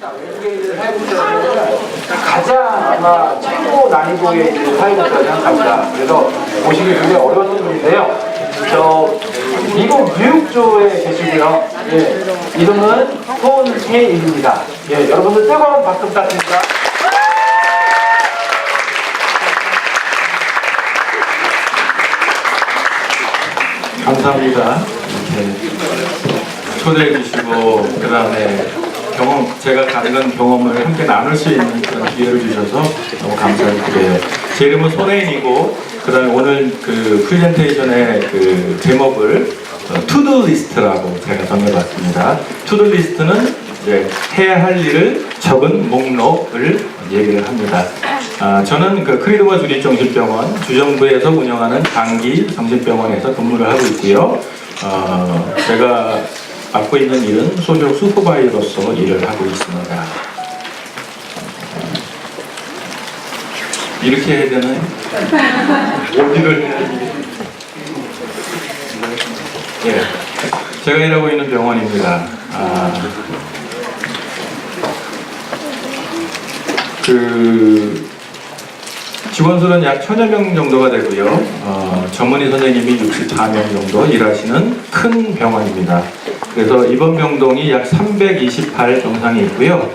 외국에 사회복지라는 가장 아마 최고 난이도의 사회복지라고 생각합니다. 그래서 보시기 굉장히 어려운 분인데요. 저 미국 뉴욕주에 계시고요. 예, 이름은 손혜인입니다. 예, 여러분들 뜨거운 박수 부탁드립니다. 감사합니다. 이렇게 초대해 주시고 그 다음에 제가 가진 경험을 함께 나눌 수 있는 그런 기회를 주셔서 너무 감사를 드려요. 제 이름은 손혜인이고 그 다음에 오늘 그 프레젠테이션의 그 제목을 투두 리스트라고 제가 정해봤습니다. 투두 리스트는 이제 해야 할 일을 적은 목록을 얘기를 합니다. 저는 그 크리도와 주립정신병원 주정부에서 운영하는 장기 정신병원에서 근무를 하고 있고요. 제가 맡고 있는 일은 소셜 슈퍼바이저로서 일을 하고 있습니다. 이렇게 해야 되나요? 어디를 해야지? 예, 제가 일하고 있는 병원입니다. 직원수는 약 1000여 명 정도가 되고요. 전문의 선생님이 64명 정도 일하시는 큰 병원입니다. 그래서 입원 병동이 약 328 정상이 있고요.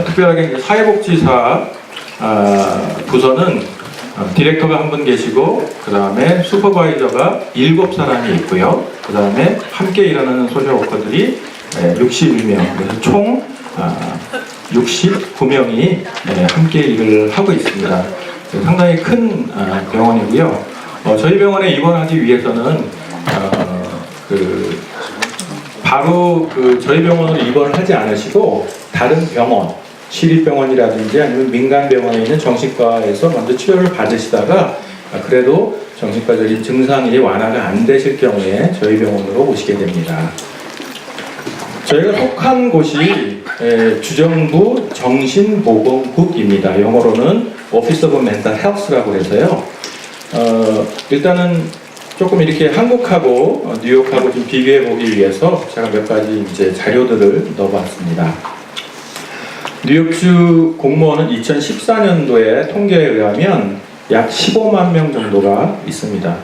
특별하게 사회복지사 부서는 디렉터가 한 분 계시고 그 다음에 슈퍼바이저가 7사람이 있고요. 그 다음에 함께 일하는 소셜워커들이 62명, 그래서 총 69명이 함께 일을 하고 있습니다. 상당히 큰 병원이고요. 저희 병원에 입원하기 위해서는 바로 저희 병원으로 입원을 하지 않으시고 다른 병원, 시립병원이라든지 아니면 민간병원에 있는 정신과에서 먼저 치료를 받으시다가 그래도 정신과적인 증상이 완화가 안 되실 경우에 저희 병원으로 오시게 됩니다. 저희가 속한 곳이 주정부 정신보건국입니다. 영어로는 Office of Mental Health라고 해서요. 일단은 조금 이렇게 한국하고 뉴욕하고 좀 비교해 보기 위해서 제가 몇 가지 이제 자료들을 넣어봤습니다. 뉴욕주 공무원은 2014년도에 통계에 의하면 약 15만 명 정도가 있습니다.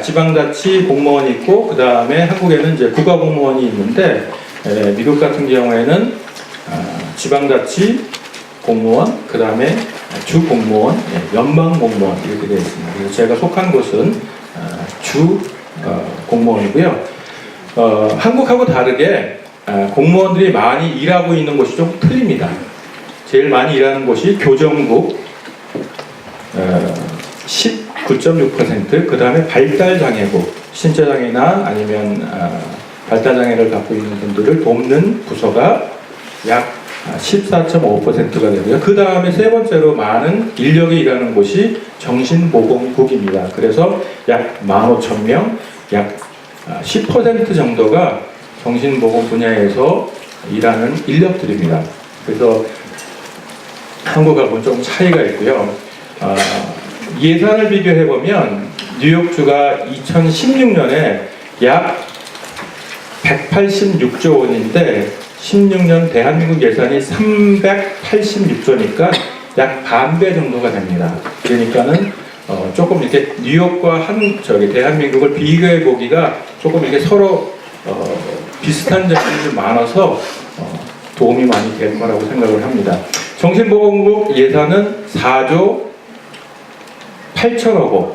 지방자치 공무원이 있고 그 다음에 한국에는 이제 국가공무원이 있는데 미국 같은 경우에는 지방자치 공무원, 그 다음에 주 공무원, 연방 공무원 이렇게 되어 있습니다. 그래서 제가 속한 곳은 주 공무원이고요. 한국하고 다르게 공무원들이 많이 일하고 있는 곳이 좀 틀립니다. 제일 많이 일하는 곳이 교정국 19.6%, 그 다음에 발달장애국, 신체장애나 아니면 발달장애를 갖고 있는 분들을 돕는 부서가 약 14.5%가 되고요. 그 다음에 세 번째로 많은 인력이 일하는 곳이 정신보건국입니다. 그래서 약 15,000명, 약 10% 정도가 정신보건 분야에서 일하는 인력들입니다. 그래서 한국하고는 좀 차이가 있고요. 예산을 비교해보면 뉴욕주가 2016년에 약 186조 원인데 16년 대한민국 예산이 386조니까 약 반배 정도가 됩니다. 그러니까는 조금 이렇게 뉴욕과 대한민국을 비교해 보기가 조금 이렇게 서로 비슷한 점이 좀 많아서 도움이 많이 될 거라고 생각을 합니다. 정신보건국 예산은 4조 8천억 원,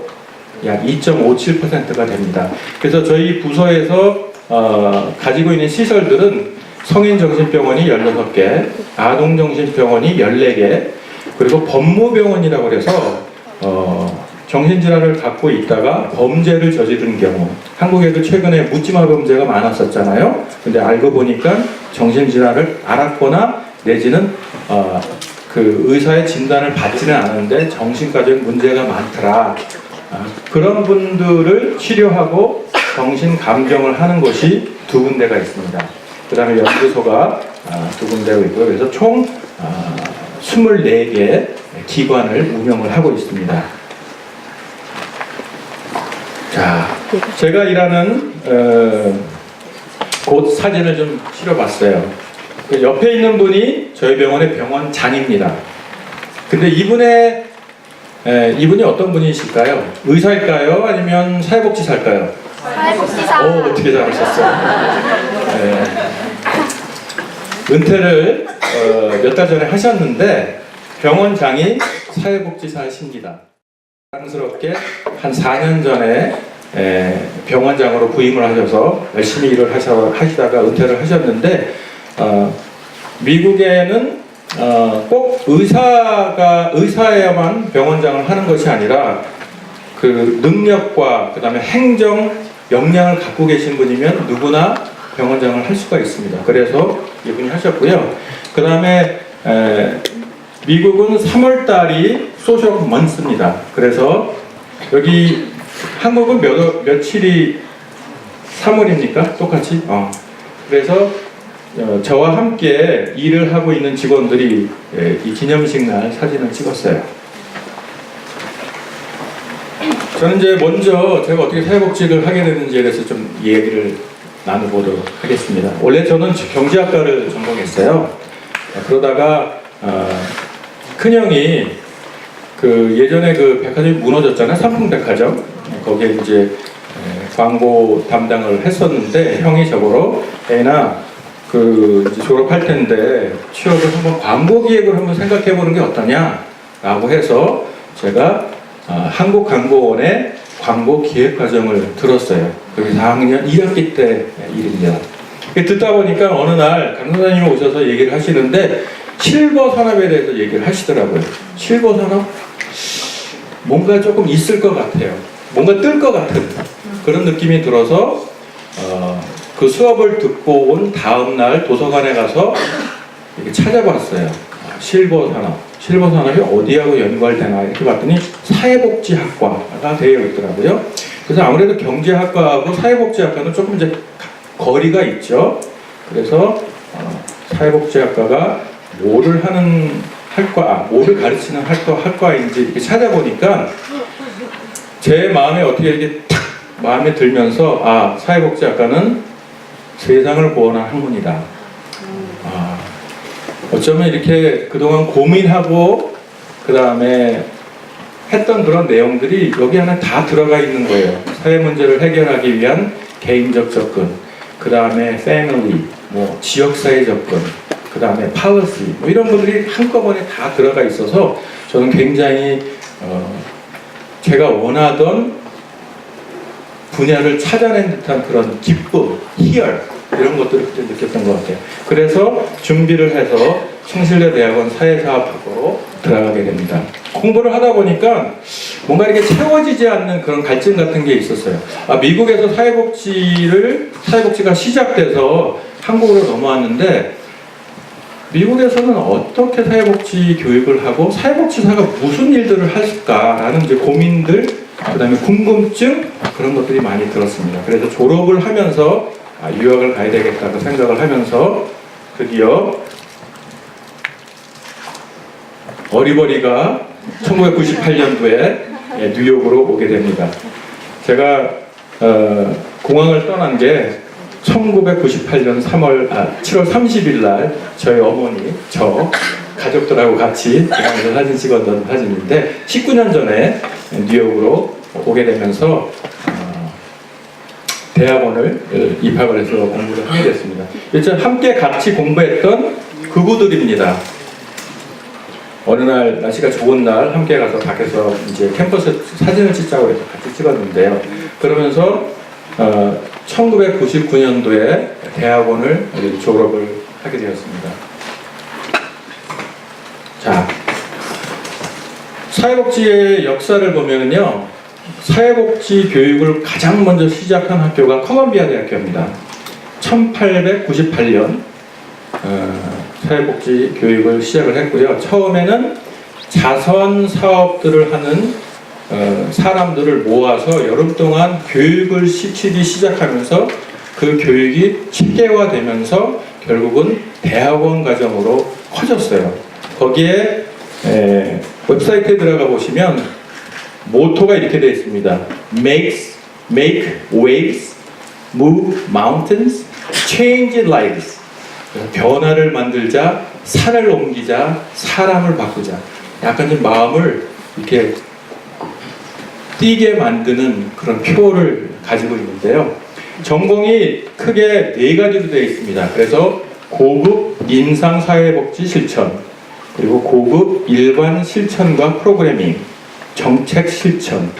약 2.57%가 됩니다. 그래서 저희 부서에서 가지고 있는 시설들은 성인정신병원이 16개, 아동정신병원이 14개, 그리고 법무병원이라고 해서 정신질환을 갖고 있다가 범죄를 저지른 경우, 한국에도 최근에 묻지마 범죄가 많았었잖아요. 근데 알고 보니까 정신질환을 앓았거나 내지는 그 의사의 진단을 받지는 않은데 정신과적 문제가 많더라. 그런 분들을 치료하고 정신감정을 하는 곳이 2군데가 있습니다. 그 다음에 연구소가 2군데가 있고요. 그래서 총 24개 기관을 운영을 하고 있습니다. 자, 제가 일하는 곳 사진을 좀 실어봤어요. 그 옆에 있는 분이 저희 병원의 병원장입니다. 근데 이분이 어떤 분이실까요? 의사일까요? 아니면 사회복지사일까요? 사회복지사. 오, 어떻게 잘하셨어요? 은퇴를 몇 달 전에 하셨는데 병원장이 사회복지사이십니다. 자랑스럽게 한 4년 전에 병원장으로 부임을 하셔서 열심히 일을 하시다가 은퇴를 하셨는데 미국에는 꼭 의사야만 병원장을 하는 것이 아니라 그 능력과 그 다음에 행정 역량을 갖고 계신 분이면 누구나 병원장을 할 수가 있습니다. 그래서 이분이 하셨고요. 그 다음에 미국은 3월달이 소셜 먼스입니다. 그래서 여기 한국은 며칠이 3월입니까? 똑같이? 그래서 저와 함께 일을 하고 있는 직원들이 이 기념식 날 사진을 찍었어요. 저는 이제 먼저 제가 어떻게 사회복지를 하게 됐는지에 대해서 좀 얘기를 나눠보도록 하겠습니다. 원래 저는 경제학과를 전공했어요. 그러다가 큰형이 그 예전에 그 백화점이 무너졌잖아요. 삼풍백화점. 거기에 이제 광고 담당을 했었는데 형이 저보러 애나 그 이제 졸업할 텐데 취업을 한번 광고 기획을 한번 생각해 보는 게 어떠냐라고 해서 제가 한국광고원의 광고 기획 과정을 들었어요. 그게 4학년 1학기 때 일입니다. 듣다 보니까 어느 날 강사님이 오셔서 얘기를 하시는데 실버 산업에 대해서 얘기를 하시더라고요. 실버 산업? 뭔가 조금 있을 것 같아요. 뭔가 뜰 것 같은 그런 느낌이 들어서 그 수업을 듣고 온 다음 날 도서관에 가서 이렇게 찾아봤어요. 실버 산업. 실버 산업이 어디하고 연관되나 이렇게 봤더니 사회복지학과가 되어 있더라고요. 그래서 아무래도 경제학과하고 사회복지학과는 조금 이제 거리가 있죠. 그래서 사회복지학과가 뭐를 하는 뭐를 가르치는 학과인지 이렇게 찾아보니까 제 마음에 어떻게 이렇게 탁 마음에 들면서 사회복지학과는 세상을 구원한 학문이다. 어쩌면 이렇게 그동안 고민하고 그 다음에 했던 그런 내용들이 여기 안에 다 들어가 있는 거예요. 사회 문제를 해결하기 위한 개인적 접근, 그 다음에 패밀리, 지역사회 접근, 그 다음에 policy, 이런 분들이 한꺼번에 다 들어가 있어서 저는 굉장히 제가 원하던 분야를 찾아낸 듯한 그런 기쁨, 희열 이런 것들을 그때 느꼈던 것 같아요. 그래서 준비를 해서 충실대대학원 사회사업학으로 들어가게 됩니다. 공부를 하다 보니까 뭔가 이렇게 채워지지 않는 그런 갈증 같은 게 있었어요. 미국에서 사회복지가 시작돼서 한국으로 넘어왔는데 미국에서는 어떻게 사회복지 교육을 하고 사회복지사가 무슨 일들을 할까라는 이제 고민들, 그 다음에 궁금증 그런 것들이 많이 들었습니다. 그래서 졸업을 하면서 유학을 가야 되겠다고 생각을 하면서 드디어 어리버리가 1998년도에 뉴욕으로 오게 됩니다. 제가 공항을 떠난 게 1998년 7월 30일 날 저희 어머니, 저 가족들하고 같이 공항에서 사진 찍었던 사진인데 19년 전에 뉴욕으로 오게 되면서 대학원을 입학을 해서 공부를 하게 됐습니다. 일단 함께 같이 공부했던 그부들입니다. 어느 날 날씨가 좋은 날 함께 가서 밖에서 이제 캠퍼스 사진을 찍자고 해서 같이 찍었는데요. 그러면서 1999년도에 대학원을 졸업을 하게 되었습니다. 자, 사회복지의 역사를 보면요, 사회복지 교육을 가장 먼저 시작한 학교가 컬럼비아 대학교입니다. 1898년 사회복지 교육을 시작을 했고요. 처음에는 자선 사업들을 하는 사람들을 모아서 여름 동안 교육을 시키기 시작하면서 그 교육이 체계화되면서 결국은 대학원 과정으로 커졌어요. 거기에 웹사이트에 들어가 보시면 모토가 이렇게 되어 있습니다. Makes make waves, move mountains, change lives. 변화를 만들자, 산을 옮기자, 사람을 바꾸자. 약간 좀 마음을 이렇게 뛰게 만드는 그런 표를 가지고 있는데요. 전공이 크게 4가지로 되어 있습니다. 그래서 고급 인상사회복지 실천, 그리고 고급 일반 실천과 프로그래밍, 정책 실천,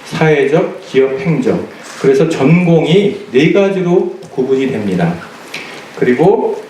사회적 기업 행정. 그래서 전공이 4가지로 구분이 됩니다. 그리고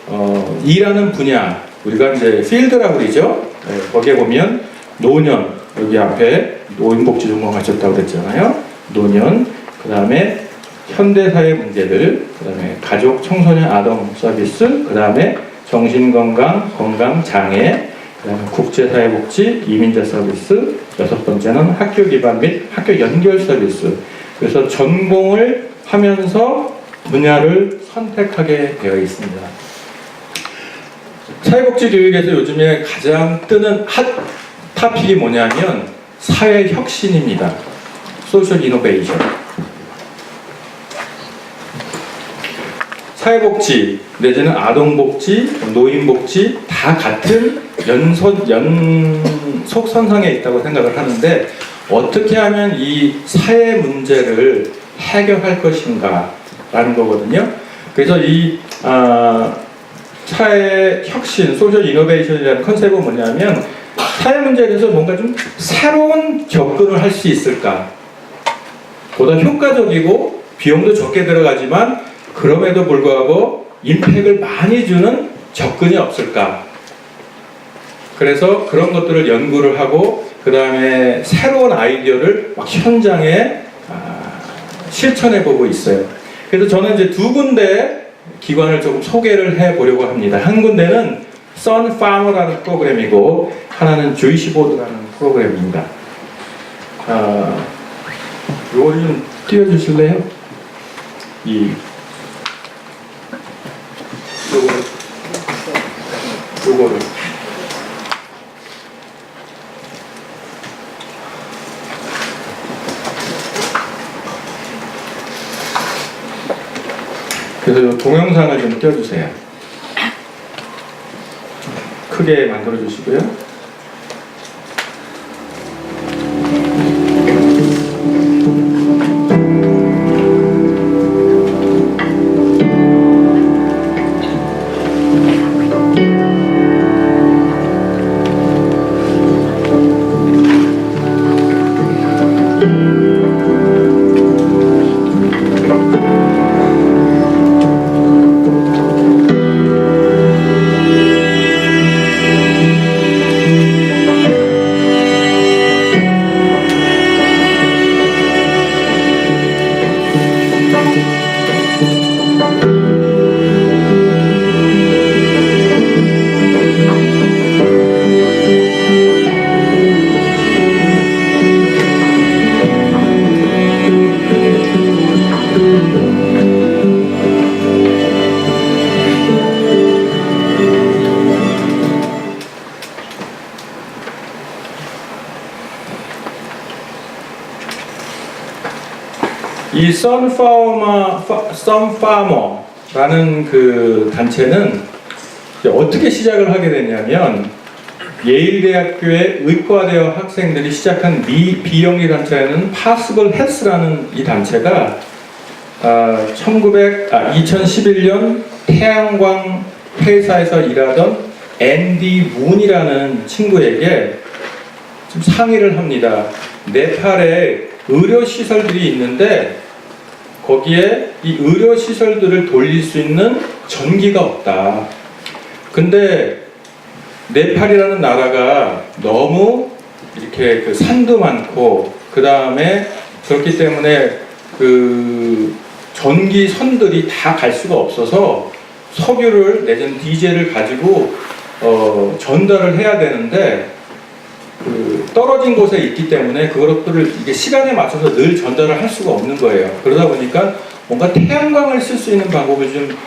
일하는 분야, 우리가 이제 필드라고 그러죠. 네, 거기에 보면 노년, 여기 앞에 노인복지 전공하셨다고 그랬잖아요. 노년, 그 다음에 현대사회 문제들, 그 다음에 가족, 청소년, 아동 서비스, 그 다음에 정신건강, 건강장애, 그 다음에 국제사회복지, 이민자 서비스, 6번째는 학교 기반 및 학교 연결 서비스. 그래서 전공을 하면서 분야를 선택하게 되어 있습니다. 사회복지 교육에서 요즘에 가장 뜨는 핫 토픽이 뭐냐면 사회혁신입니다. 소셜 이노베이션. 사회복지 내지는 아동복지, 노인복지 다 같은 연속선상에 있다고 생각을 하는데 어떻게 하면 이 사회 문제를 해결할 것인가 라는 거거든요. 그래서 이 사회 혁신, 소셜 이노베이션이라는 컨셉은 뭐냐면 사회 문제에 대해서 뭔가 좀 새로운 접근을 할 수 있을까? 보다 효과적이고 비용도 적게 들어가지만 그럼에도 불구하고 임팩을 많이 주는 접근이 없을까? 그래서 그런 것들을 연구를 하고 그 다음에 새로운 아이디어를 막 현장에 실천해 보고 있어요. 그래서 저는 이제 2군데 기관을 조금 소개를 해 보려고 합니다. 한 군데는 Sunfarmer라는 프로그램이고 하나는 주이시보드라는 프로그램입니다. 요거를 좀 띄워주실래요? 요거를 그래서 이 동영상을 좀 띄워주세요. 크게 만들어 주시고요. 이 Sunfarmer라는 그 단체는 어떻게 시작을 하게 됐냐면 예일대학교의 의과대학 학생들이 시작한 비영리 단체는 Possible Health라는 이 단체가 2011년 태양광 회사에서 일하던 앤디 문이라는 친구에게 좀 상의를 합니다. 네팔에 의료시설들이 있는데 거기에 이 의료시설들을 돌릴 수 있는 전기가 없다. 근데 네팔이라는 나라가 너무 이렇게 그 산도 많고 그 다음에 그렇기 때문에 그 전기선들이 다 갈 수가 없어서 석유를 내지는 디젤을 가지고 전달을 해야 되는데 그 떨어진 곳에 있기 때문에 그것들을 이게 시간에 맞춰서 늘 전달을 할 수가 없는 거예요. 그러다 보니까 뭔가 태양광을 쓸 수 있는 방법을 좀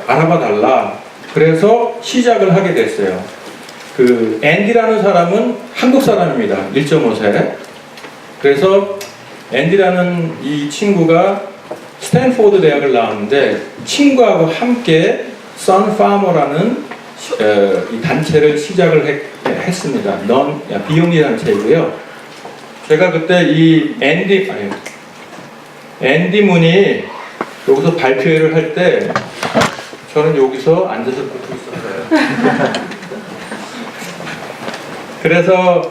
알아봐 달라. 그래서 시작을 하게 됐어요. 그 앤디라는 사람은 한국 사람입니다. 1.5세. 그래서 앤디라는 이 친구가 스탠포드 대학을 나왔는데 친구하고 함께 선파머라는 이 단체를 시작을 했습니다. 비영리 단체이고요. 제가 그때 이 앤디 문이 여기서 발표회를 할 때 저는 여기서 앉아서 듣고 있었어요. 그래서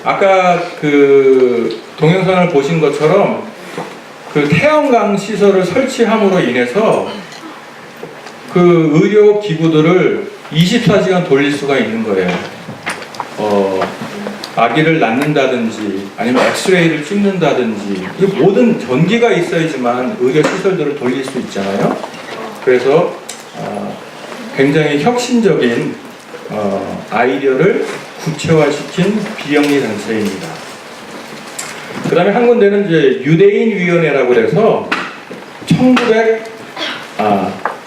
아까 그 동영상을 보신 것처럼 그 태양광 시설을 설치함으로 인해서 그 의료 기구들을 24시간 돌릴 수가 있는 거예요. 아기를 낳는다든지 아니면 엑스레이를 찍는다든지 이 모든 전기가 있어야지만 의료 시설들을 돌릴 수 있잖아요. 그래서 굉장히 혁신적인 아이디어를 구체화시킨 비영리 단체입니다. 그 다음에 한 군데는 이제 유대인위원회라고 해서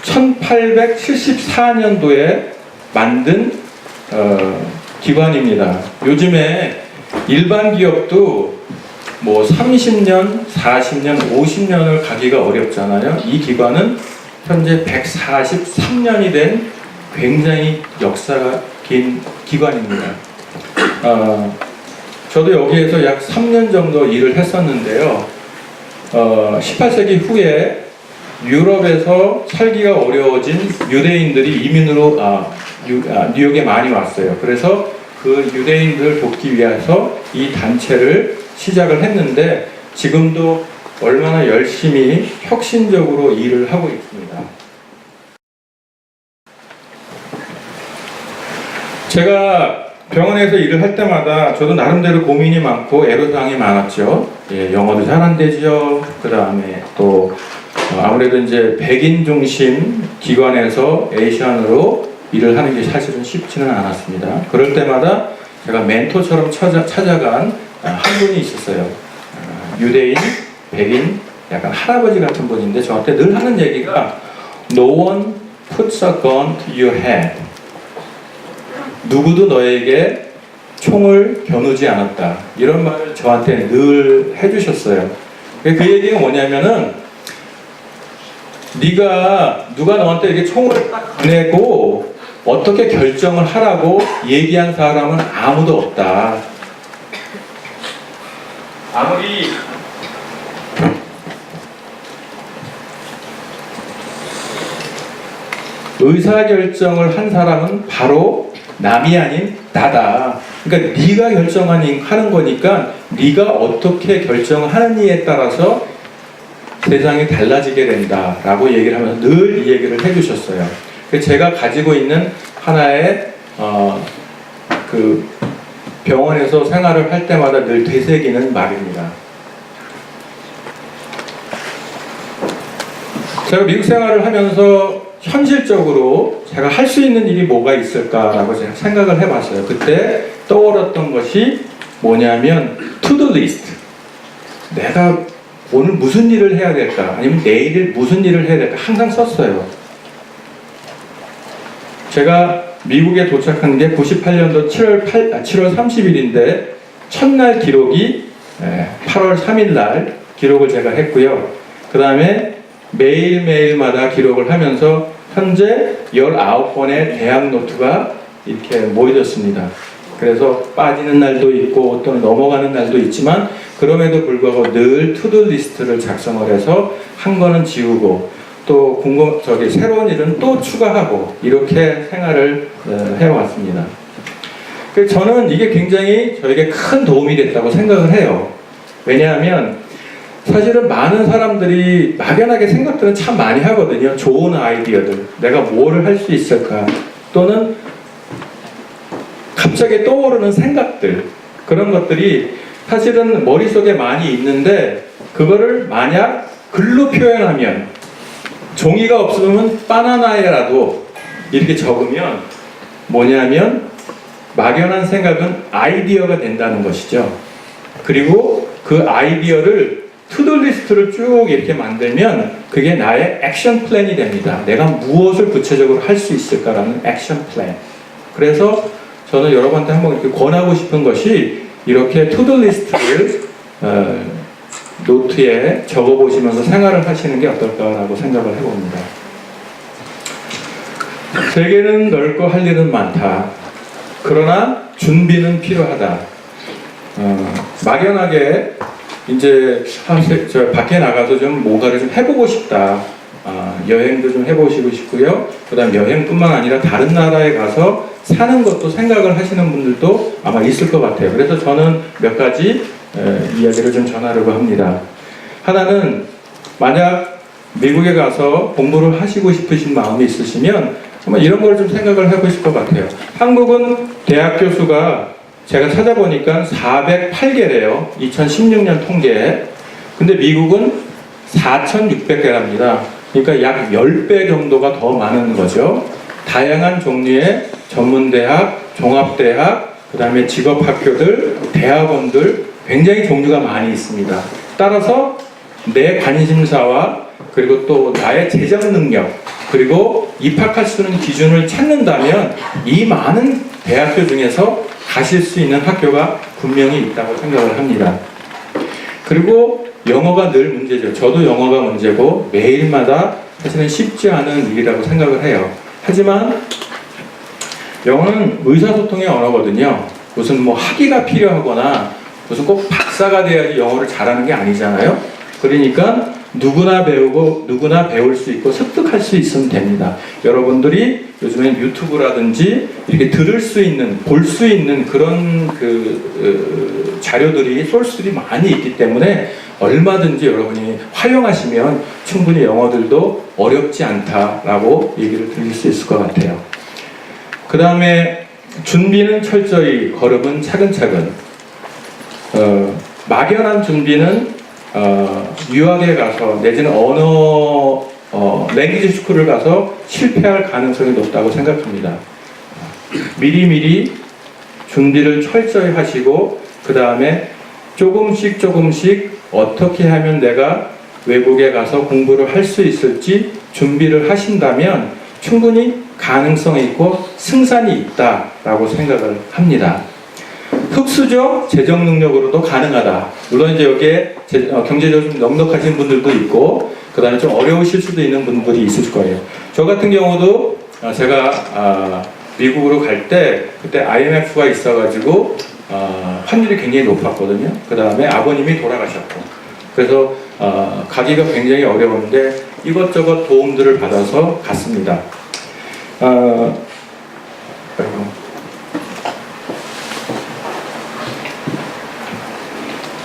1874년도에 만든 기관입니다. 요즘에 일반 기업도 뭐 30년, 40년, 50년을 가기가 어렵잖아요. 이 기관은 현재 143년이 된 굉장히 역사가 긴 기관입니다. 저도 여기에서 약 3년 정도 일을 했었는데요. 18세기 후에 유럽에서 살기가 어려워진 유대인들이 이민으로 뉴욕에 많이 왔어요. 그래서 그 유대인들을 돕기 위해서 이 단체를 시작을 했는데 지금도 얼마나 열심히 혁신적으로 일을 하고 있습니다. 제가 병원에서 일을 할 때마다 저도 나름대로 고민이 많고 애로사항이 많았죠. 영어도 잘 안 되죠. 그 다음에 또 아무래도 이제 백인 중심 기관에서 에이시안으로 일을 하는 게 사실은 쉽지는 않았습니다. 그럴 때마다 제가 멘토처럼 찾아간 한 분이 있었어요. 유대인, 백인, 약간 할아버지 같은 분인데 저한테 늘 하는 얘기가 No one puts a gun to your head. 누구도 너에게 총을 겨누지 않았다. 이런 말을 저한테 늘 해주셨어요. 그 얘기가 뭐냐면은 누가 너한테 이렇게 총을 딱 내고 어떻게 결정을 하라고 얘기한 사람은 아무도 없다. 아무리 의사결정을 한 사람은 바로 남이 아닌 나다. 그러니까 네가 결정하는 거니까 네가 어떻게 결정하느냐에 따라서 세상이 달라지게 된다라고 얘기를 하면서 늘 이 얘기를 해주셨어요. 제가 가지고 있는 하나의 그 병원에서 생활을 할 때마다 늘 되새기는 말입니다. 제가 미국 생활을 하면서 현실적으로 제가 할 수 있는 일이 뭐가 있을까라고 제가 생각을 해봤어요. 그때 떠올랐던 것이 뭐냐면 투두 리스트. 내가 오늘 무슨 일을 해야 될까? 아니면 내일 무슨 일을 해야 될까? 항상 썼어요. 제가 미국에 도착한 게 98년도 7월 30일인데 첫날 기록이 8월 3일 날 기록을 제가 했고요. 그 다음에 매일매일마다 기록을 하면서 현재 19번의 대학 노트가 이렇게 모여졌습니다. 그래서 빠지는 날도 있고 또는 넘어가는 날도 있지만 그럼에도 불구하고 늘 투두 리스트를 작성을 해서 한 거는 지우고 또 새로운 일은 또 추가하고 이렇게 생활을 해왔습니다. 저는 이게 굉장히 저에게 큰 도움이 됐다고 생각을 해요. 왜냐하면 사실은 많은 사람들이 막연하게 생각들은 참 많이 하거든요. 좋은 아이디어들, 내가 뭐를 할 수 있을까, 또는 갑자기 떠오르는 생각들, 그런 것들이 사실은 머릿속에 많이 있는데 그거를 만약 글로 표현하면, 종이가 없으면 바나나에라도 이렇게 적으면 뭐냐면 막연한 생각은 아이디어가 된다는 것이죠. 그리고 그 아이디어를 투두리스트를 쭉 이렇게 만들면 그게 나의 액션 플랜이 됩니다. 내가 무엇을 구체적으로 할 수 있을까라는 액션 플랜. 그래서 저는 여러분한테 한번 이렇게 권하고 싶은 것이 이렇게 투두리스트를 노트에 적어보시면서 생활을 하시는 게 어떨까라고 생각을 해봅니다. 세계는 넓고 할 일은 많다. 그러나 준비는 필요하다. 막연하게 이제 저 밖에 나가서 좀 뭔가를 좀 해보고 싶다. 여행도 좀 해보시고 싶고요. 그 다음 여행뿐만 아니라 다른 나라에 가서 사는 것도 생각을 하시는 분들도 아마 있을 것 같아요. 그래서 저는 몇 가지 이야기를 좀 전하려고 합니다. 하나는 만약 미국에 가서 공부를 하시고 싶으신 마음이 있으시면 정말 이런 걸 좀 생각을 해보실 것 같아요. 한국은 대학교 수가 제가 찾아보니까 408개래요. 2016년 통계에. 근데 미국은 4,600개랍니다. 그러니까 약 10배 정도가 더 많은 거죠. 다양한 종류의 전문대학, 종합대학, 그 다음에 직업학교들, 대학원들 굉장히 종류가 많이 있습니다. 따라서 내 관심사와 그리고 또 나의 재정 능력 그리고 입학할 수 있는 기준을 찾는다면 이 많은 대학교 중에서 가실 수 있는 학교가 분명히 있다고 생각을 합니다. 그리고 영어가 늘 문제죠. 저도 영어가 문제고 매일마다 사실은 쉽지 않은 일이라고 생각을 해요. 하지만 영어는 의사소통의 언어거든요. 무슨 뭐 학위가 필요하거나 무슨 꼭 박사가 돼야지 영어를 잘하는 게 아니잖아요. 그러니까 누구나 배우고 누구나 배울 수 있고 습득할 수 있으면 됩니다. 여러분들이 요즘엔 유튜브라든지 이렇게 들을 수 있는, 볼 수 있는 그런 자료들이 소스들이 많이 있기 때문에 얼마든지 여러분이 활용하시면 충분히 영어들도 어렵지 않다라고 얘기를 드릴 수 있을 것 같아요. 그 다음에 준비는 철저히, 걸음은 차근차근. 막연한 준비는 유학에 가서 내지는 언어 랭귀지 스쿨을 가서 실패할 가능성이 높다고 생각합니다. 미리미리 준비를 철저히 하시고 그 다음에 조금씩 어떻게 하면 내가 외국에 가서 공부를 할 수 있을지 준비를 하신다면 충분히 가능성이 있고 승산이 있다라고 생각을 합니다. 흑수저 재정 능력으로도 가능하다. 물론 이제 여기에 경제적으로 좀 넉넉하신 분들도 있고 그 다음에 좀 어려우실 수도 있는 분들이 있을 거예요. 저 같은 경우도 제가 미국으로 갈 때 그때 IMF가 있어가지고 환율이 굉장히 높았거든요. 그 다음에 아버님이 돌아가셨고 그래서 가기가 굉장히 어려웠는데 이것저것 도움들을 받아서 갔습니다.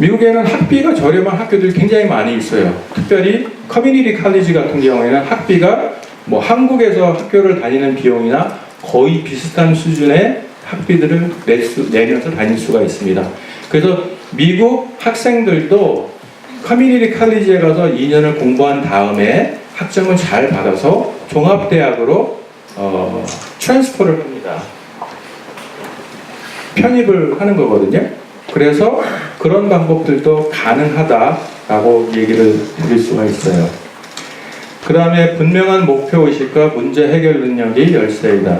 미국에는 학비가 저렴한 학교들이 굉장히 많이 있어요. 특별히 커뮤니티 칼리지 같은 경우에는 학비가 뭐 한국에서 학교를 다니는 비용이나 거의 비슷한 수준의 학비들을 내면서 다닐 수가 있습니다. 그래서 미국 학생들도 커뮤니티 칼리지에 가서 2년을 공부한 다음에 학점을 잘 받아서 종합대학으로 트랜스퍼를 합니다. 편입을 하는 거거든요. 그래서 그런 방법들도 가능하다라고 얘기를 드릴 수가 있어요. 그 다음에 분명한 목표의식과 문제 해결 능력이 열쇠이다.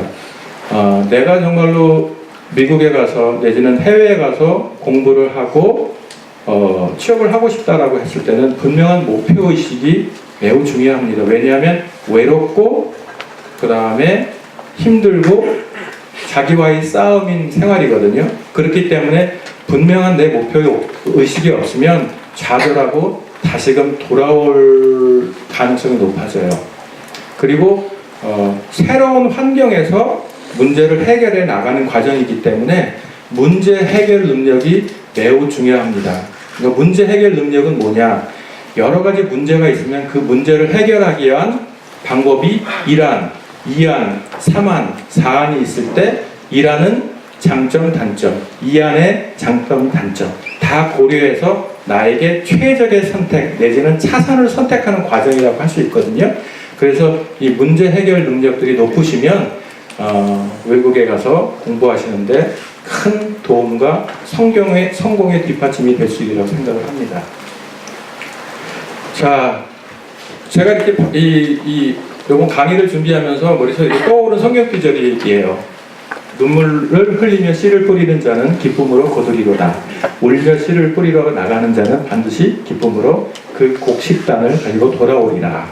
내가 정말로 미국에 가서 내지는 해외에 가서 공부를 하고 취업을 하고 싶다라고 했을 때는 분명한 목표의식이 매우 중요합니다. 왜냐하면 외롭고 그 다음에 힘들고 자기와의 싸움인 생활이거든요. 그렇기 때문에 분명한 내 목표의식이 없으면 좌절하고 다시금 돌아올 가능성이 높아져요. 그리고 새로운 환경에서 문제를 해결해 나가는 과정이기 때문에 문제 해결 능력이 매우 중요합니다. 그러니까 문제 해결 능력은 뭐냐? 여러 가지 문제가 있으면 그 문제를 해결하기 위한 방법이 1안, 2안, 3안, 4안이 있을 때 1안은 장점, 단점, 2안의 장점, 단점 다 고려해서 나에게 최적의 선택 내지는 차선을 선택하는 과정이라고 할 수 있거든요. 그래서 이 문제 해결 능력들이 높으시면 외국에 가서 공부하시는데 큰 도움과 성공의 뒷받침이 될 수 있다고 생각을 합니다. 자, 제가 이렇게 이번 강의를 준비하면서 머릿속에 떠오른 성경 구절이에요. 눈물을 흘리며 씨를 뿌리는 자는 기쁨으로 거두리로다. 울며 씨를 뿌리러 나가는 자는 반드시 기쁨으로 그 곡식단을 가지고 돌아오리라.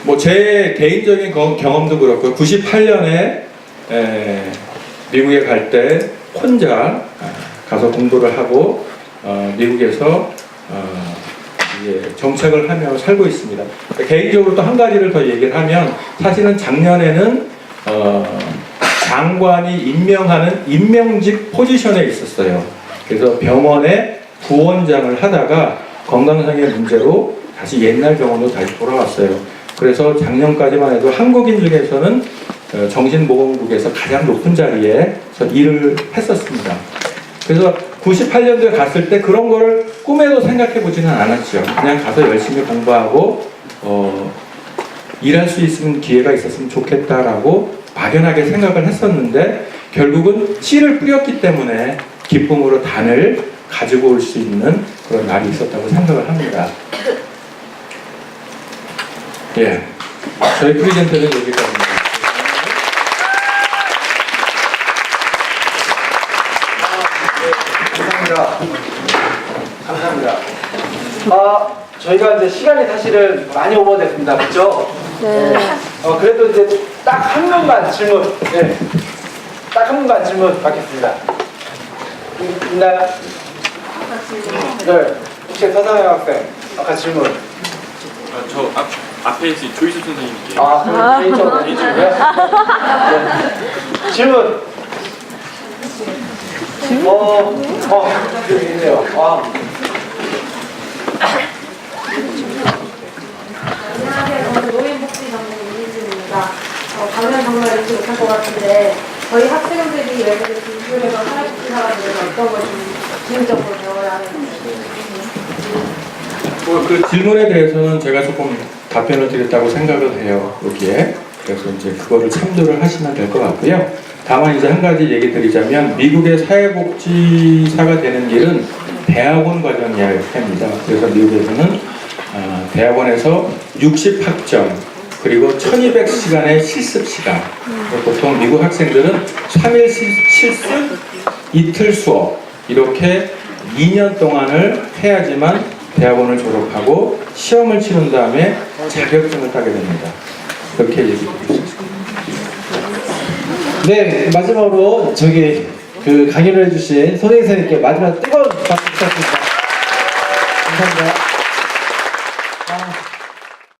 뭐 제 개인적인 경험도 그렇고 98년에 미국에 갈 때 혼자 가서 공부를 하고 미국에서 정착을 하며 살고 있습니다. 개인적으로 또 한 가지를 더 얘기를 하면 사실은 작년에는 장관이 임명하는 임명직 포지션에 있었어요. 그래서 병원에 부원장을 하다가 건강상의 문제로 다시 옛날 병원으로 다시 돌아왔어요. 그래서 작년까지만 해도 한국인 중에서는 정신보건국에서 가장 높은 자리에서 일을 했었습니다. 그래서 98년도에 갔을 때 그런 거를 꿈에도 생각해 보지는 않았죠. 그냥 가서 열심히 공부하고 일할 수 있는 기회가 있었으면 좋겠다라고 막연하게 생각을 했었는데 결국은 씨를 뿌렸기 때문에 기쁨으로 단을 가지고 올 수 있는 그런 날이 있었다고 생각을 합니다. 예, 저희 프리젠터는 여기까지입니다. 감사합니다. 저희가 이제 시간이 사실은 많이 오버됐습니다. 그렇죠? 네. 그래도 이제 딱 한 번만 질문, 네. 딱 한 번만 질문 받겠습니다. 있나요? 네. 혹시 서상현 학생, 아까 질문. 저 앞에 있는 조이스 선생님께. 그럼 개인적으로요? 네. 질문. 여기 있네요. 안녕하세요. 저는 노인복지전문 이민진입니다. 강연 정말 읽지 못할 것 같은데 저희 학생들이 예를 들어 기술에서 사회복지사가 되면 어떤 걸 좀 기능적으로 배워야 하는지. 그 질문에 대해서는 제가 조금 답변을 드렸다고 생각을 해요. 여기에. 그래서 이제 그거를 참조를 하시면 될 것 같고요. 다만 이제 한 가지 얘기 드리자면 미국의 사회복지사가 되는 길은 대학원 과정이어야 합니다. 그래서 미국에서는 대학원에서 60학점 그리고 1200시간의 실습시간. 보통 미국 학생들은 3일 실습, 이틀 수업 이렇게 2년 동안을 해야지만 대학원을 졸업하고 시험을 치른 다음에 자격증을 따게 됩니다. 그렇게 얘기드릴 수 있습니다. 네, 마지막으로 그 강연을 해주신 손혜인 선생님께 마지막 뜨거운 박수 부탁드립니다. 감사합니다.